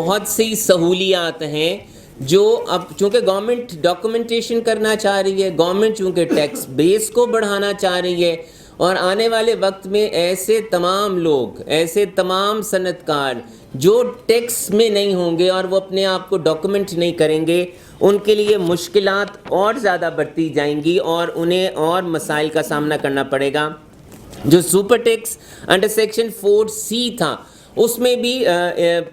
بہت سی سہولیات ہیں جو اب چونکہ گورنمنٹ ڈاکومنٹیشن کرنا چاہ رہی ہے, گورنمنٹ چونکہ ٹیکس بیس کو بڑھانا چاہ رہی ہے, اور آنے والے وقت میں ایسے تمام لوگ, ایسے تمام صنعت کار جو ٹیکس میں نہیں ہوں گے اور وہ اپنے آپ کو ڈاکومنٹ نہیں کریں گے, ان کے لیے مشکلات اور زیادہ بڑھتی جائیں گی اور انہیں اور مسائل کا سامنا کرنا پڑے گا. جو super tax under section 4C تھا, اس میں بھی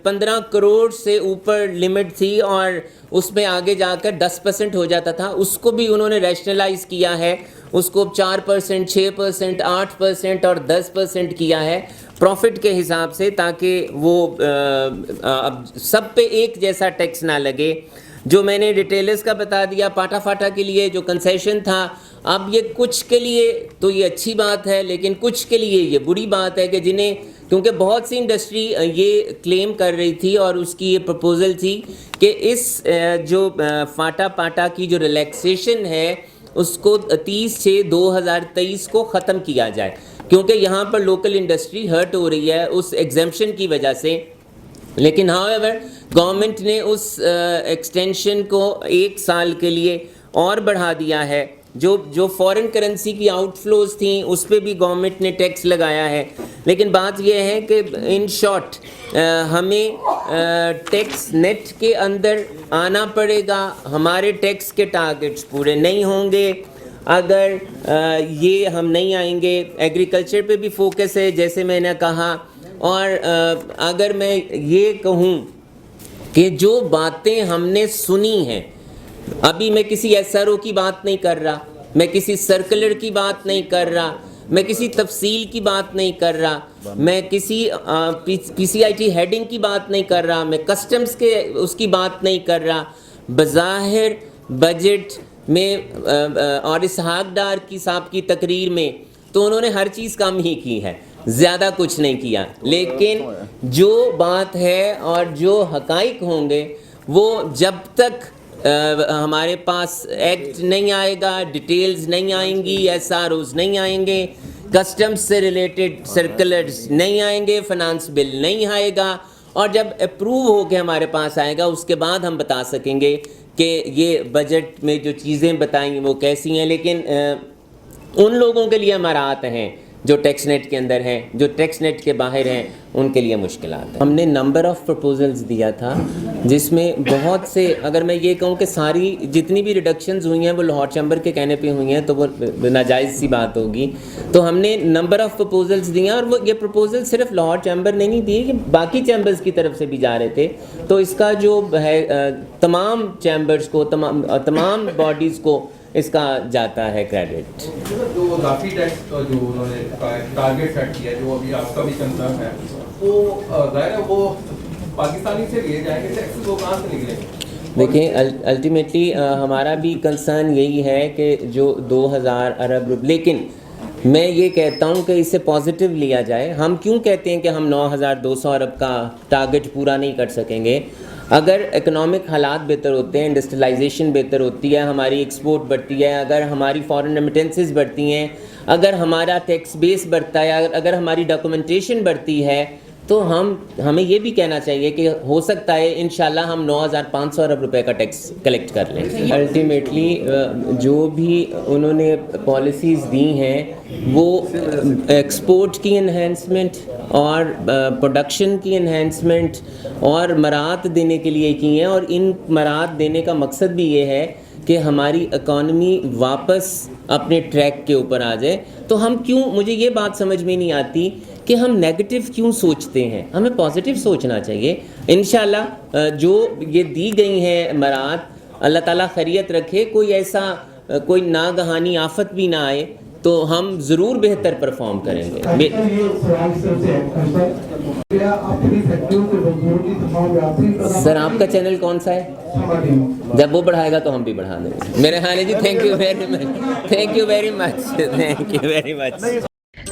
15 کروڑ سے اوپر لمٹ تھی اور اس میں آگے جا کر 10% ہو جاتا تھا. اس کو بھی انہوں نے ریشنلائز کیا ہے, اس کو 4%, 6%, 8% اور 10% کیا ہے پروفٹ کے حساب سے, تاکہ وہ سب پہ ایک جیسا ٹیکس نہ لگے. جو میں نے ریٹیلرز کا بتا دیا, پاٹا فاٹا کے لیے جو کنسیشن تھا, اب یہ کچھ کے لیے تو یہ اچھی بات ہے, لیکن کچھ کے لیے یہ بری بات ہے کہ جنہیں, کیونکہ بہت سی انڈسٹری یہ کلیم کر رہی تھی اور اس کی یہ پرپوزل تھی کہ اس جو فاٹا پاٹا کی جو ریلیکسیشن ہے اس کو 30/6/2023 کو ختم کیا جائے, کیونکہ یہاں پر لوکل انڈسٹری ہرٹ ہو رہی ہے اس ایگزیمپشن کی وجہ سے. لیکن however گورنمنٹ نے اس ایکسٹینشن کو 1 سال کے لیے اور بڑھا دیا ہے. جو فورن کرنسی کی آؤٹ فلوز تھیں اس پہ بھی گورنمنٹ نے ٹیکس لگایا ہے. لیکن بات یہ ہے کہ ان شارٹ ہمیں ٹیکس نیٹ کے اندر آنا پڑے گا. ہمارے ٹیکس کے ٹارگٹس پورے نہیں ہوں گے اگر یہ ہم نہیں آئیں گے. ایگریکلچر پہ بھی فوکس ہے جیسے میں نے کہا. اور اگر میں یہ کہوں کہ جو باتیں ہم نے سنی ہیں, ابھی میں کسی SRO کی بات نہیں کر رہا, میں کسی سرکلر کی بات نہیں کر رہا, میں کسی تفصیل کی بات نہیں کر رہا, میں کسی PCIT ہیڈنگ کی بات نہیں کر رہا, میں کسٹمز کے اس کی بات نہیں کر رہا. بظاہر بجٹ میں اور اسحاق ڈار کی صاحب کی تقریر میں تو انہوں نے ہر چیز کم ہی کی ہے, زیادہ کچھ نہیں کیا. لیکن جو بات ہے اور جو حقائق ہوں گے وہ جب تک ہمارے پاس ایکٹ نہیں آئے گا, ڈیٹیلز نہیں آئیں گی, SROs نہیں آئیں گے, کسٹمز سے ریلیٹڈ سرکلرز نہیں آئیں گے, فنانس بل نہیں آئے گا, اور جب اپروو ہو کے ہمارے پاس آئے گا اس کے بعد ہم بتا سکیں گے کہ یہ بجٹ میں جو چیزیں بتائیں گے وہ کیسی ہیں. لیکن ان لوگوں کے لیے امارات ہیں جو ٹیکس نیٹ کے اندر ہیں, جو ٹیکس نیٹ کے باہر ہیں, ان کے لیے مشکلات ہیں. ہم نے نمبر آف پرپوزلز دیا تھا جس میں بہت سے, اگر میں یہ کہوں کہ ساری جتنی بھی ریڈکشنز ہوئی ہیں وہ لاہور چیمبر کے کہنے پہ ہوئی ہیں تو وہ ناجائز سی بات ہوگی. تو ہم نے نمبر آف پرپوزلز دی ہیں, اور وہ یہ پرپوزل صرف لاہور چیمبر نے نہیں دیے, یہ باقی چیمبرز کی طرف سے بھی جا رہے تھے. تو اس کا جو ہے تمام چیمبرز کو, تمام باڈیز کو اس کا جاتا ہے کریڈٹ. جو اضافی ٹیکس جو انہوں نے ٹارگیٹ سیٹ کیا ہے, جو ابھی آپ کا بھی کنسرن ہے, وہ ظاہر ہے وہ پاکستانی سے لیے جائیں گے, ٹیکس وہ کہاں سے نکلیں گے؟ دیکھیں الٹیمیٹلی ہمارا بھی کنسرن یہی ہے کہ جو 2000 ارب روپے, لیکن میں یہ کہتا ہوں کہ اسے پازیٹیو لیا جائے. ہم کیوں کہتے ہیں کہ ہم 9200 ارب کا ٹارگٹ پورا نہیں کر سکیں گے؟ اگر اکنامک حالات بہتر ہوتے ہیں, انڈسٹریلائزیشن بہتر ہوتی ہے, ہماری ایکسپورٹ بڑھتی ہے, اگر ہماری فارن ریمیٹنسز بڑھتی ہیں, اگر ہمارا ٹیکس بیس بڑھتا ہے, اگر ہماری ڈاکومنٹیشن بڑھتی ہے, تو ہمیں یہ بھی کہنا چاہیے کہ ہو سکتا ہے انشاءاللہ ہم 9500 ارب روپے کا ٹیکس کلیکٹ کر لیں. الٹیمیٹلی جو بھی انہوں نے پالیسیز دی ہیں وہ ایکسپورٹ کی انہینسمنٹ اور پروڈکشن کی انہینسمنٹ اور مراعات دینے کے لیے کی ہیں, اور ان مراعات دینے کا مقصد بھی یہ ہے کہ ہماری اکانومی واپس اپنے ٹریک کے اوپر آ جائے. تو ہم کیوں, مجھے یہ بات سمجھ میں نہیں آتی کہ ہم نیگیٹو کیوں سوچتے ہیں, ہمیں پازیٹیو سوچنا چاہیے. انشاءاللہ جو یہ دی گئی ہیں مراعات, اللہ تعالیٰ خیریت رکھے, کوئی ایسا کوئی ناگہانی آفت بھی نہ آئے تو ہم ضرور بہتر پرفارم کریں گے. سر آپ کا چینل کون سا ہے؟ جب وہ بڑھائے گا تو ہم بھی بڑھا دیں گے. میرے خیال ہے جی. Thank you very much, thank you very much, thank you very much.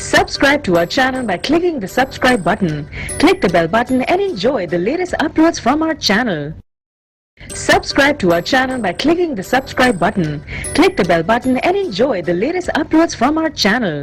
Subscribe to our channel by clicking the subscribe button. Click the bell button and enjoy the latest uploads from our channel. Subscribe to our channel by clicking the subscribe button. Click the bell button and enjoy the latest uploads from our channel.